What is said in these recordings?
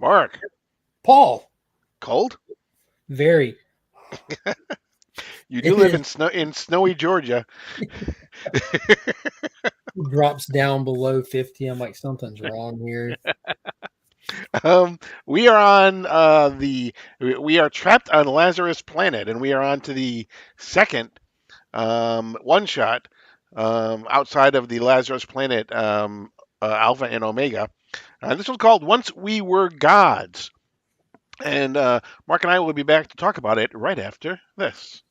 Mark, Paul, cold? very. You do It live is. in snowy Georgia. Drops down below 50. I'm like, something's wrong here. We are on we are trapped on Lazarus Planet, and we are on to the second one shot outside of the Lazarus Planet Alpha and Omega. This one's called "Once We Were Gods," and Mark and I will be back to talk about it right after this.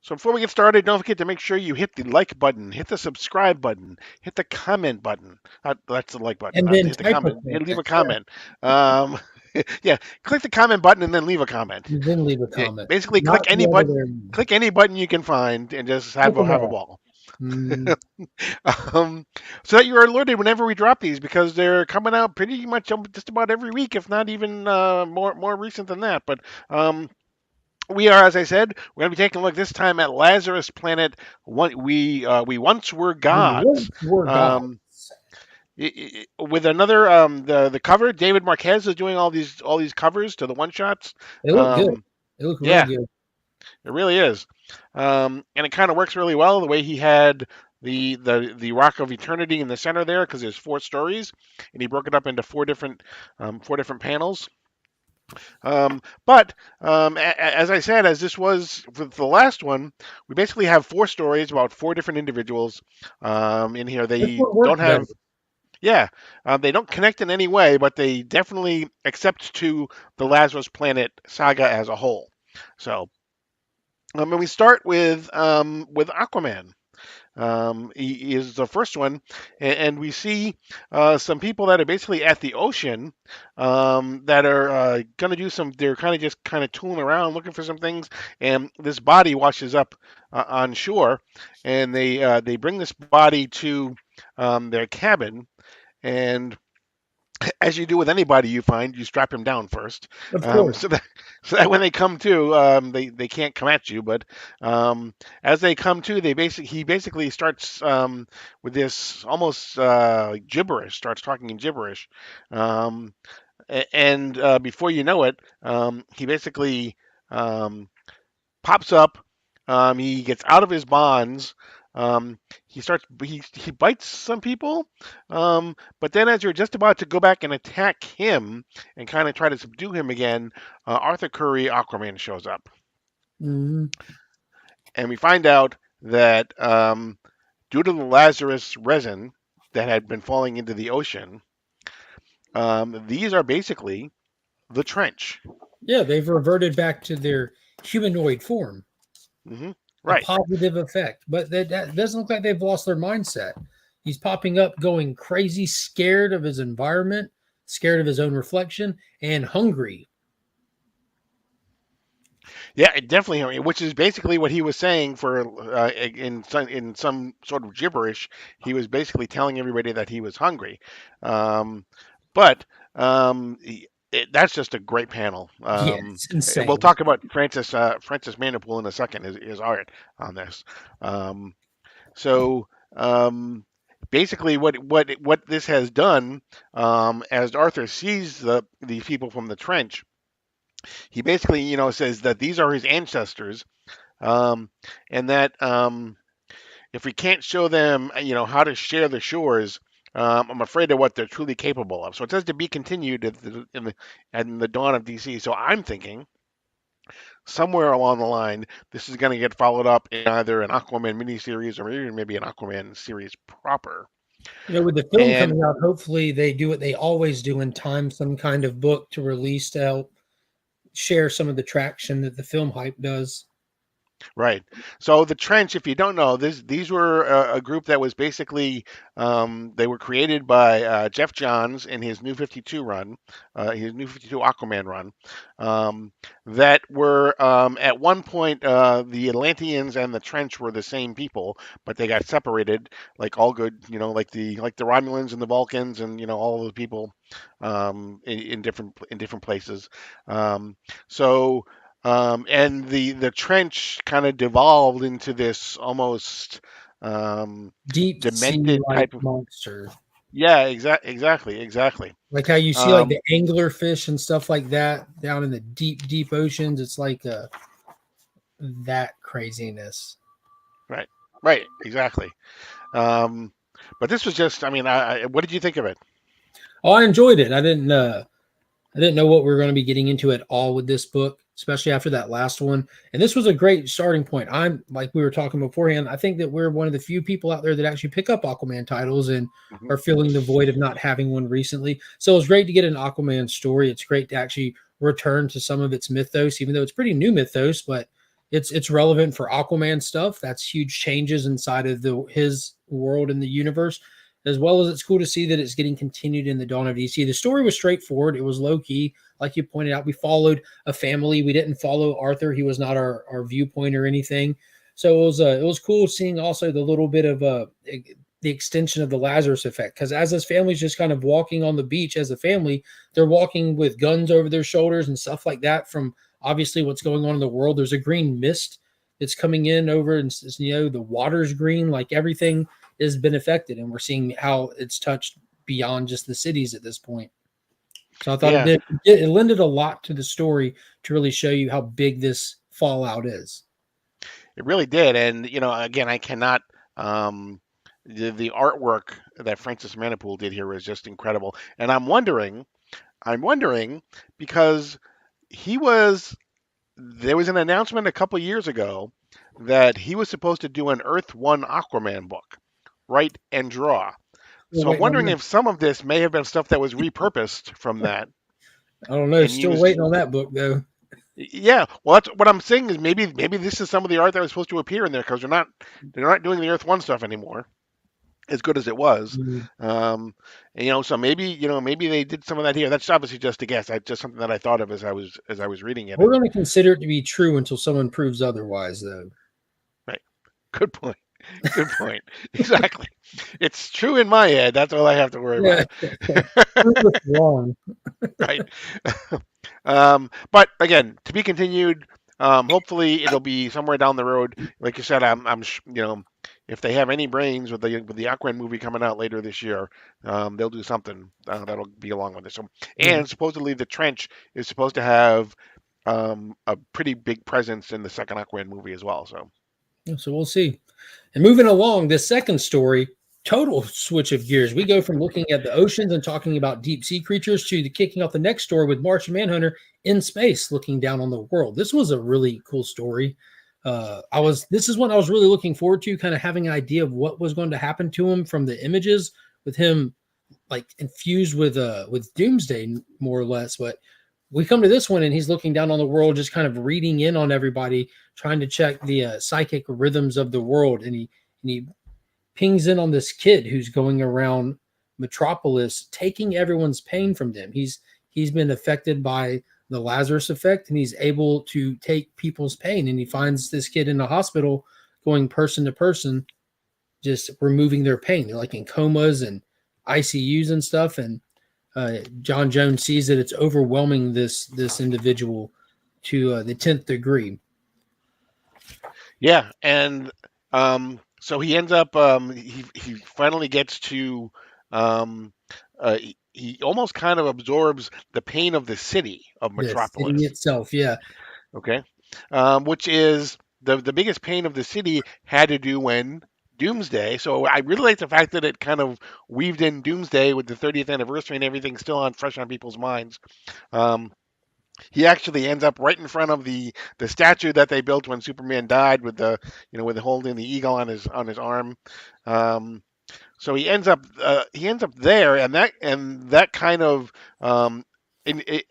So before we get started, don't forget to make sure you hit the like button, hit the subscribe button, hit the comment button. That's the like button, And not then hit the type a comment. comment. Leave a Yeah. comment. Um, yeah, click the comment button and then leave a comment. And then leave a Yeah, comment. basically, Not the other there. click any button you can find, and just Click them have a all. ball. Mm, um, so that you're alerted whenever we drop these because they're coming out pretty much just about every week, if not even more recent than that. But we are, as I said, we're going to be taking a look this time at Lazarus Planet. We once were we gods. once were gods. Um, with another the cover, David Marquez is doing all these covers to the one shots. They look good. Um, They look real yeah, good. it really is, and it kind of works really well the way he had the Rock of Eternity in the center there because there's four stories, and he broke it up into four different panels. But as I said, as this was for the last one, we basically have four stories about four different individuals in here. This They one don't worked better. have, yeah, they don't connect in any way, but they definitely accept to the Lazarus Planet saga as a whole. So, and we start with Aquaman. He is the first one, and we see some people that are basically at the ocean that are going to do some. They're kind of tooling around looking for some things, and this body washes up on shore, and they bring this body to their cabin, and as you do with anybody you find, you strap him down first, Of course. so that when they come to, they can't come at you. But as they come to, he basically starts with this almost gibberish, starts talking in gibberish, um, and before you know it, he basically um, pops up. He gets out of his bonds. He bites some people, but then as you're just about to go back and attack him and kind of try to subdue him again, Arthur Curry Aquaman shows up, Mm, and we find out that due to the Lazarus resin that had been falling into the ocean, these are basically the trench. yeah, they've reverted back to their humanoid form. Hmm. A Right. positive effect, but that doesn't look like they've lost their mindset. He's popping up, going crazy, scared of his environment, scared of his own reflection, and hungry. Yeah, it definitely, which is basically what he was saying for in some sort of gibberish. He was basically telling everybody that he was hungry, but that's just a great panel. Yeah, it's We'll insane. talk about Francis Manderpool in a second. His art on this. Um, so basically, what this has done, as Arthur sees these people from the trench, he basically, says that these are his ancestors, um, and that if we can't show them, how to share the shores, I'm afraid of what they're truly capable of. So it says to be continued in the dawn of DC. So I'm thinking somewhere along the line, this is going to get followed up in either an Aquaman miniseries or even maybe an Aquaman series proper. With the film And coming out, hopefully they do what they always do and time some kind of book to release to help share some of the traction that the film hype does. Right. So the trench, if you don't know, these were a group that was basically they were created by Jeff Johns in his New 52 run, his New 52 Aquaman run, um, that were at one point the Atlanteans and the trench were the same people, but they got separated, like all good, like the Romulans and the Vulcans and all the people in different places. Um, so. And the trench kind of devolved into this almost um, Deep sea demented like type of. monster. Yeah, exactly. Like how you see like Um, the angler fish and stuff like that down in the deep oceans. It's like that craziness. right, right, exactly. Um, but this was just, I mean, what did you think of it? Oh, I enjoyed it. I didn't know what we were going to be getting into at all with this book, especially after that last one. And this was a great starting point. I'm like we were talking beforehand. I think that we're one of the few people out there that actually pick up Aquaman titles and Mhm. are feeling the void of not having one recently. So it was great to get an Aquaman story. It's great to actually return to some of its mythos, even though it's pretty new mythos, but it's relevant for Aquaman stuff. That's huge changes inside of his world in the universe, as well as it's cool to see that it's getting continued in the Dawn of DC. The story was straightforward. It was low key. Like you pointed out, we followed a family. We didn't follow Arthur. He was not our viewpoint or anything. So it was cool seeing also the little bit of the extension of the Lazarus effect. Because as this family's just kind of walking on the beach as a family, they're walking with guns over their shoulders and stuff like that from obviously what's going on in the world. There's a green mist that's coming in over, and the water's green, like everything has been affected, and we're seeing how it's touched beyond just the cities at this point. So I thought Yeah, it lended a lot to the story to really show you how big this fallout is. it really did. And again, I cannot. Um, the artwork that Francis Manipool did here was just incredible. And I'm wondering because he was there was an announcement a couple years ago that he was supposed to do an Earth One Aquaman book, write and draw. Still So I'm waiting on wondering that. if some of this may have been stuff that was repurposed from that I don't know. and Still used. waiting on that book though. Yeah, well, that's what I'm saying is maybe this is some of the art that was supposed to appear in there because they're not doing the Earth One stuff anymore as good as it was. Mm. Um, and, so maybe they did some of that here. That's obviously just a guess. I just something that I thought of as I was reading it. We're And going to consider it to be true until someone proves otherwise, though. right, good point. Good point. Exactly. It's true in my head. That's all I have to worry Yeah, about. prove us wrong. Right. But again, to be continued. Hopefully, it'll be somewhere down the road. Like you said, if they have any brains with the Aquaman movie coming out later this year, they'll do something that'll be along with it. So, Yeah. and supposedly the Trench is supposed to have a pretty big presence in the second Aquaman movie as well. So, So we'll see. And moving along, this second story, total switch of gears. We go from looking at the oceans and talking about deep sea creatures to the kicking off the next story with Martian Manhunter in space, looking down on the world. This was a really cool story. This is one I was really looking forward to, kind of having an idea of what was going to happen to him from the images with him like infused with doomsday more or less. But we come to this one and he's looking down on the world, just kind of reading in on everybody, trying to check the psychic rhythms of the world. And he pings in on this kid who's going around Metropolis, taking everyone's pain from them. He's been affected by the Lazarus effect, and he's able to take people's pain. And he finds this kid in the hospital, going person to person, just removing their pain. They're like in comas and ICUs and stuff. And John Jones sees that it's overwhelming this individual to the 10th degree. yeah, and so he ends up he finally gets to um, he almost kind of absorbs the pain of the city of The city Metropolis. itself, yeah. Okay, which is the biggest pain of the city had to do when Doomsday. So I really like the fact that it kind of weaved in Doomsday with the 30th anniversary and everything still on fresh on people's minds. Um, he actually ends up right in front of the statue that they built when Superman died with the holding the eagle on his arm. Um, so he ends up there, and that kind of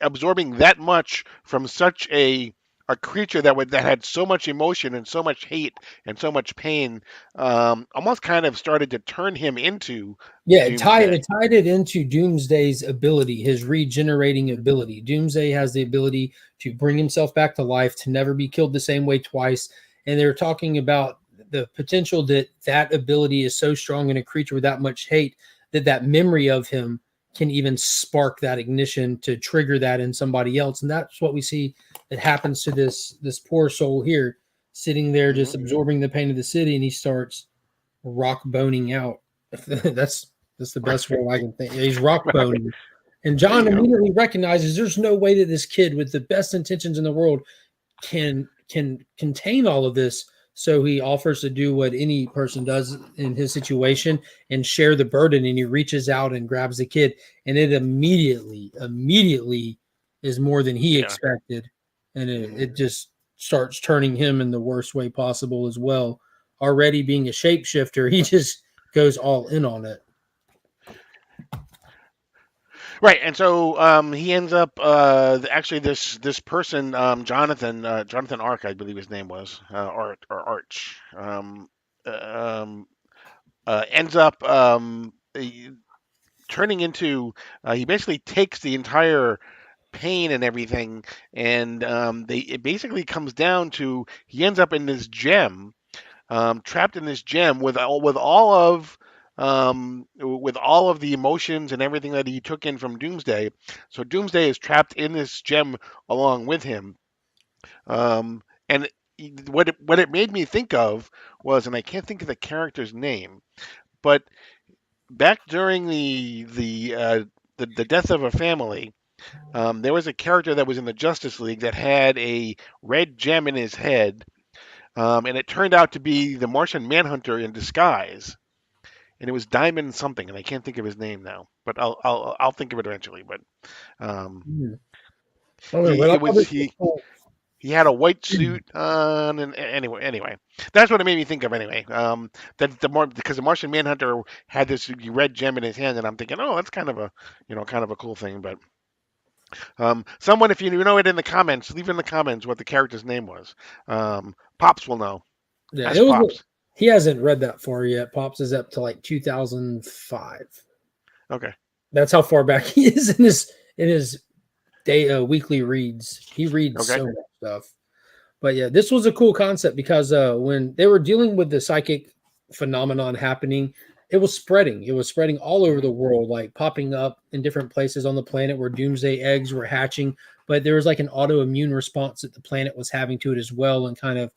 absorbing that much from such a a creature that had so much emotion and so much hate and so much pain, almost kind of started to turn him into Yeah, Doomsday. it tied it into Doomsday's ability, his regenerating ability. Doomsday has the ability to bring himself back to life, to never be killed the same way twice. And they're talking about the potential that that ability is so strong in a creature with that much hate that that memory of him can even spark that ignition to trigger that in somebody else. And that's what we see that happens to this poor soul here, sitting there Hmm. just absorbing the pain of the city, and he starts rock boning out. that's that's the best Right. role I can think. He's rock boning. And There John you go. immediately recognizes there's no way that this kid with the best intentions in the world can contain all of this. So he offers to do what any person does in his situation and share the burden. And he reaches out and grabs the kid, and it immediately is more than he Yeah. expected, and it just starts turning him in the worst way possible as well. Already being a shapeshifter, he just goes all in on it. Right, and so he ends up actually this person Jonathan Ark, I believe his name was, Art or Arch, um, ends up turning into, he basically takes the entire pain and everything, and it basically comes down to he ends up in this gem, trapped in this gem with all of the emotions and everything that he took in from Doomsday. So Doomsday is trapped in this gem along with him. And what it made me think of was, and I can't think of the character's name, but back during the death of a family, there was a character that was in the Justice League that had a red gem in his head, and it turned out to be the Martian Manhunter in disguise. And it was Diamond something, and I can't think of his name now, but I'll think of it eventually. But um, Hmm. I don't know, he but I it thought was this was he cool. he had a white suit on, and anyway, that's what it made me think of anyway. That the more because the Martian Manhunter had this red gem in his hand, and I'm thinking, oh, that's kind of a cool thing. But someone, if you know it in the comments, leave in the comments what the character's name was. Pops will know. Yeah, it Ask was. Pops. He hasn't read that far yet. Pops is up to like 2005. Okay. That's how far back he is in his day weekly reads. He reads Okay. so much stuff. But yeah, this was a cool concept because when they were dealing with the psychic phenomenon happening, it was spreading. It was spreading all over Hmm. the world, like popping up in different places on the planet where doomsday eggs were hatching. But there was like an autoimmune response that the planet was having to it as well, and kind of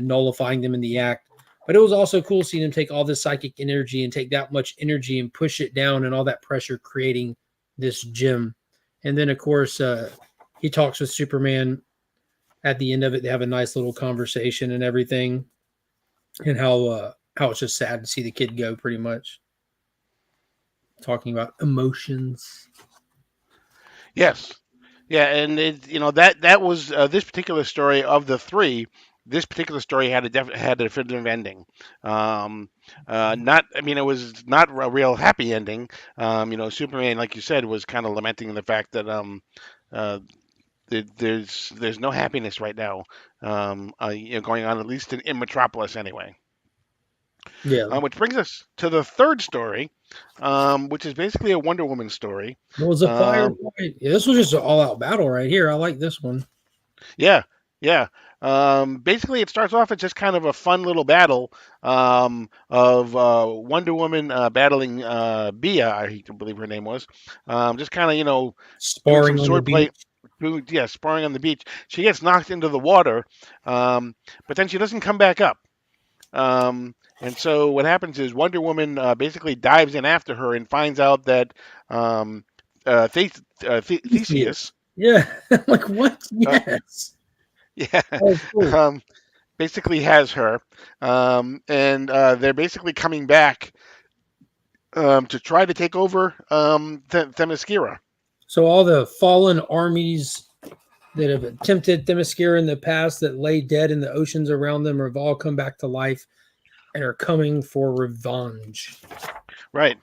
nullifying them in the act. But it was also cool seeing him take all this psychic energy and take that much energy and push it down and all that pressure, creating this gem. And then, of course, he talks with Superman at the end of it. They have a nice little conversation and everything, and how it's just sad to see the kid go. Pretty much talking about emotions. Yes. Yeah, and that was this particular story of the three. This particular story had a definitive ending. Um, not, I mean, it was not a real happy ending. Superman, like you said, was kind of lamenting the fact that uh, there's no happiness right now, going on, at least in Metropolis anyway. Yeah, Which brings us to the third story, which is basically a Wonder Woman story. it was a Um, firefight. Yeah, this was just an all-out battle right here. I like this one. Yeah, yeah. Basically, it starts off as just kind of a fun little battle, of Wonder Woman battling Bia, I believe her name was. Just kind of, doing some Sparring on the swordplay, beach. sparring on the beach. She gets knocked into the water, but then she doesn't come back up. And so what happens is Wonder Woman basically dives in after her and finds out that um, Yeah, Theseus, yeah. I'm like what? uh, Yes. yeah, Oh, cool. um, basically has her, and they're basically coming back to try to take over Themyscira. So all the fallen armies that have attempted Themyscira in the past that lay dead in the oceans around them have all come back to life and are coming for revenge. Right.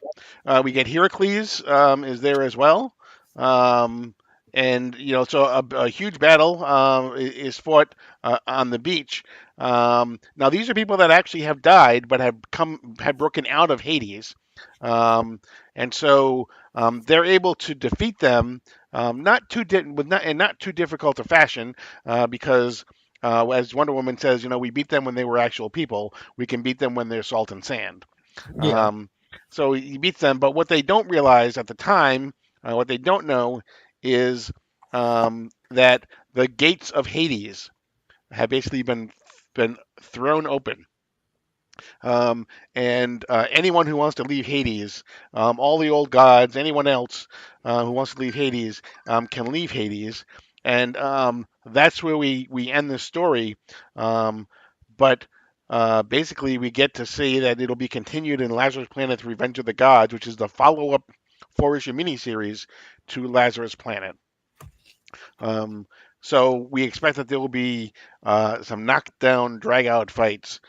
We get Heracles is there as well, um, and so a huge battle is fought on the beach. Now these are people that actually have died, but have broken out of Hades, um, and so they're able to defeat them, not too with not in not too difficult a fashion, because. As Wonder Woman says, we beat them when they were actual people. We can beat them when they're salt and sand. Yeah. Um, so he beats them. But what they don't realize at the time, what they don't know, is that the gates of Hades have basically been thrown open. Um, and anyone who wants to leave Hades, all the old gods, anyone else who wants to leave Hades, can leave Hades, and that's where we end the story. Um, but basically, we get to see that it'll be continued in Lazarus Planet: Revenge of the Gods, which is the follow-up four-issue miniseries to Lazarus Planet. Um, so we expect that there will be some knockdown, drag-out fights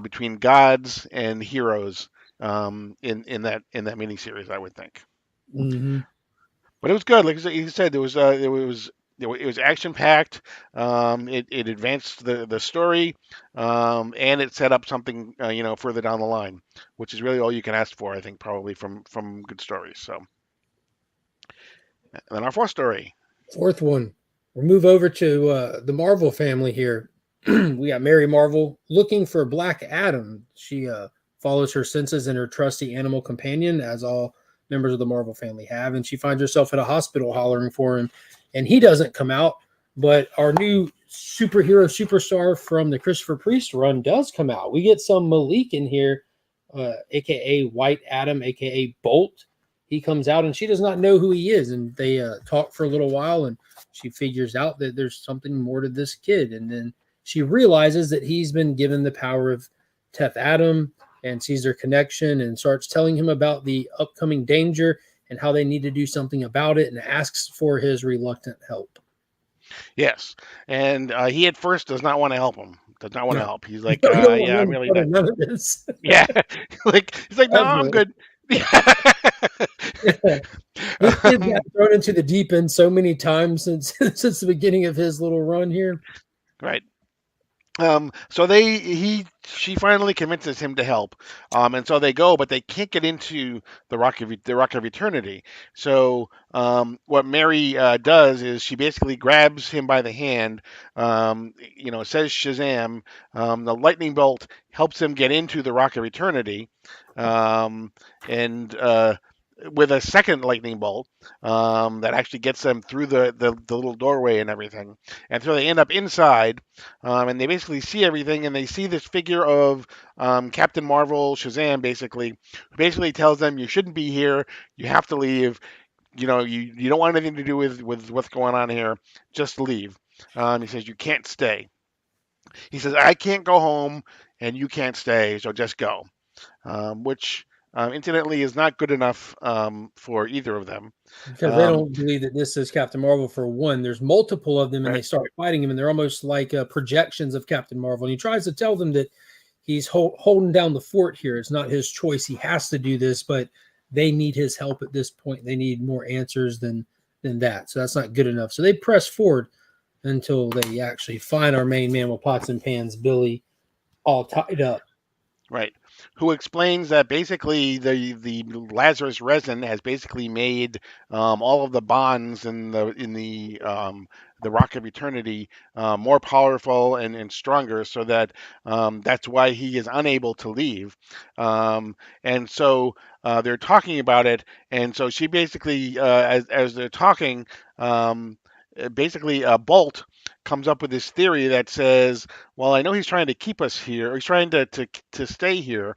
between gods and heroes in that miniseries, I would think. Hmm. But it was good. Like you said, it was action packed. It advanced the story, and it set up something further down the line, which is really all you can ask for, I think, probably from good stories. So, and then our fourth story. Fourth one. We'll move over to the Marvel family here. We got Mary Marvel looking for Black Adam. She follows her senses and her trusty animal companion, as all members of the Marvel family have, and she finds herself at a hospital hollering for him, and he doesn't come out. But our new superhero superstar from the Christopher Priest run does come out. We get some Malik in here, aka White Adam, aka Bolt. He comes out, and she does not know who he is, and they talk for a little while, and she figures out that there's something more to this kid, and then she realizes that he's been given the power of Teth Adam and sees their connection and starts telling him about the upcoming danger and how they need to do something about it and asks for his reluctant help. Yes, and he at first does not want to help him. Does not want to No, help. He's you like, don't want yeah, I'm none really part not. of none of this Yeah, like he's like, no, I'm ever. good. This kid got um, thrown into the deep end so many times since since the beginning of his little run here. right. So she finally convinces him to help. And so they go, but they can't get into the Rock of Eternity. So what Mary does is she basically grabs him by the hand, says Shazam. The lightning bolt helps him get into the Rock of Eternity, um, and with a second lightning bolt that actually gets them through the little doorway and everything. And so they end up inside, and they basically see everything, and they see this figure of Captain Marvel, Shazam, who basically tells them you shouldn't be here, you have to leave. You don't want anything to do with what's going on here. Just leave. He says you can't stay. He says I can't go home, and you can't stay, so just go. Which incidentally is not good enough for either of them. Because they Um, don't believe that this is Captain Marvel for one. There's multiple of them, and they right, start fighting him, and they're almost like projections of Captain Marvel. And he tries to tell them that he's holding down the fort here. It's not his choice. He has to do this, but they need his help at this point. They need more answers than that. So that's not good enough. So they press forward until they actually find our main man with pots and pans, Billy, all tied up. right. Who explains that basically the Lazarus resin has basically made all of the bonds in the Rock of Eternity more powerful and stronger, so that that's why he is unable to leave. And so they're talking about it, and so she basically, as they're talking, basically Bolt comes up with this theory that says, well, I know he's trying to keep us here, or he's trying to stay here,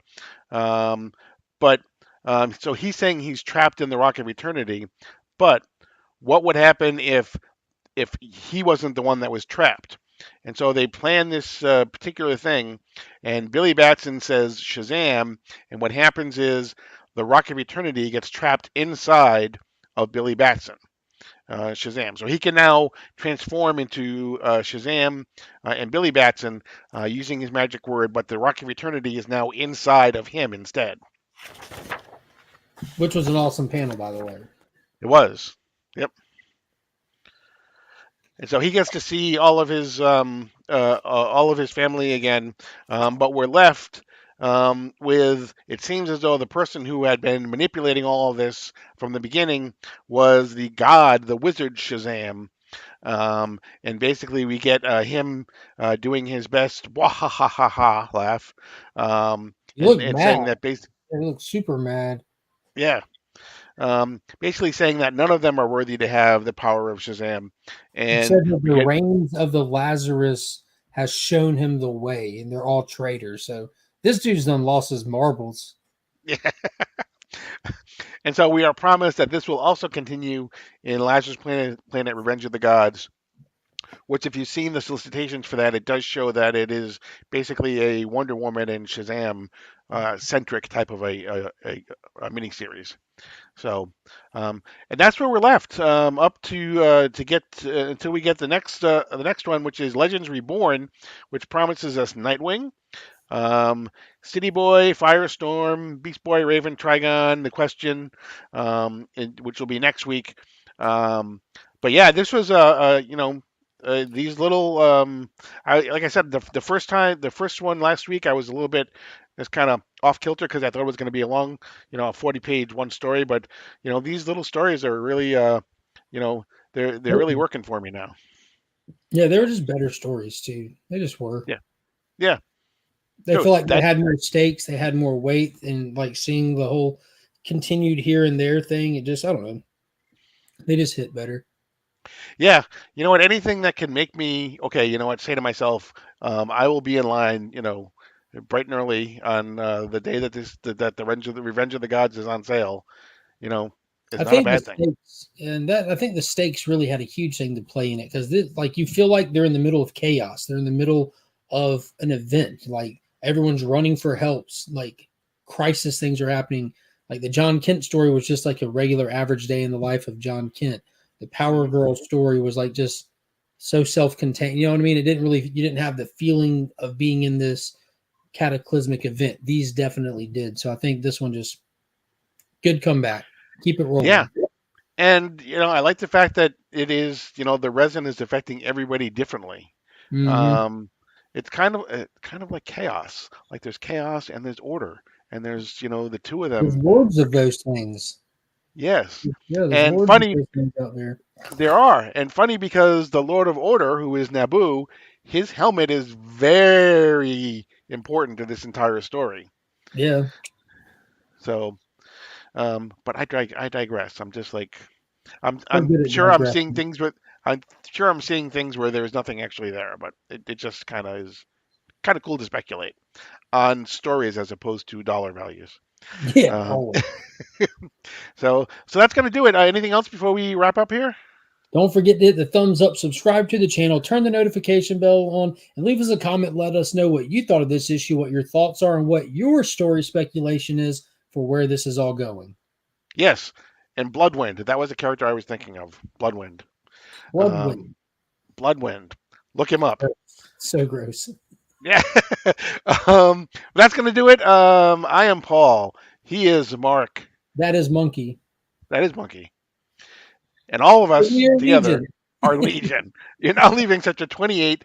um, but so he's saying he's trapped in the Rock of Eternity. But what would happen if he wasn't the one that was trapped? And so they plan this particular thing, and Billy Batson says Shazam, and what happens is the Rock of Eternity gets trapped inside of Billy Batson. Shazam. So he can now transform into Shazam and Billy Batson using his magic word, but the Rock of Eternity is now inside of him instead. Which was an awesome panel, by the way. It was. Yep. And so he gets to see all of his family again, but we're left with it seems as though the person who had been manipulating all of this from the beginning was the god, the wizard Shazam. And basically, we get him doing his best wah ha ha ha ha laugh, He looked and mad. saying that He looked super mad. yeah, basically saying that none of them are worthy to have the power of Shazam, He and said that we the get reigns of the Lazarus has shown him the way, and they're all traitors. So this dude's done lost his marbles. and so we are promised that this will also continue in Lazarus Planet Revenge of the Gods, which, if you've seen the solicitations for that, it does show that it is basically a Wonder Woman and Shazam centric type of a miniseries. So, and that's where we're left up to get until we get the next one, which is Legends Reborn, which promises us Nightwing, City Boy, Firestorm, Beast Boy, Raven, Trigon, The Question, which will be next week. Um, but yeah, this was these little like I said the first one last week I was a little bit just kind of off kilter because I thought it was going to be a long a 40-page one story, but these little stories are really you know they're really working for me now. Yeah, they were just better stories too. They just were. Yeah, yeah. They So feel like they that had more stakes, they had more weight, and like seeing the whole continued here and there thing. It just I don't know. They just hit better. Yeah, you know what? Anything that can make me okay, you know what? Say to myself, I will be in line, bright and early on the day that that the Revenge of the Gods is on sale. You know, is I not a think the bad thing. stakes and that I think the stakes really had a huge thing to play in it because like you feel like they're in the middle of chaos. They're in the middle of an event. Like everyone's running for helps. Like crisis things are happening. Like the John Kent story was just like a regular average day in the life of John Kent. The Power Hmm. Girl story was like just so self-contained. You know what I mean? It didn't really you didn't have the feeling of being in this cataclysmic event. These definitely did. So I think this one just good comeback. Keep it Yeah, rolling. and I like the fact that it is, the resin is affecting everybody differently. Hmm. Um, it's kind of like chaos. Like there's chaos and there's order, and there's the two of There's them. loads of those things. Yes, Yeah, there's and loads of funny those things out there. there are, and funny because the Lord of Order, who is Naboo, his helmet is very important to this entire story. Yeah, So, but I digress. I'm just like so I'm good at sure I'm seeing digressing. things with I'm sure I'm seeing things where there's nothing actually there, but it just kind of is kind of cool to speculate on stories as opposed to dollar values. Yeah, Um, always. so that's gonna do it. Anything else before we wrap up here? Don't forget to hit the thumbs up, subscribe to the channel, turn the notification bell on, and leave us a comment. Let us know what you thought of this issue, what your thoughts are, and what your story speculation is for where this is all going. Yes, and Bloodwind. That was the character I was thinking of. Bloodwind. Um, Bloodwind. Bloodwind. Look him up. So gross. Yeah. That's gonna do it. I am Paul. He is Mark. That is Monkey. That is Monkey. And all of We us are together Legion. are Legion. You're not leaving such a 28-15.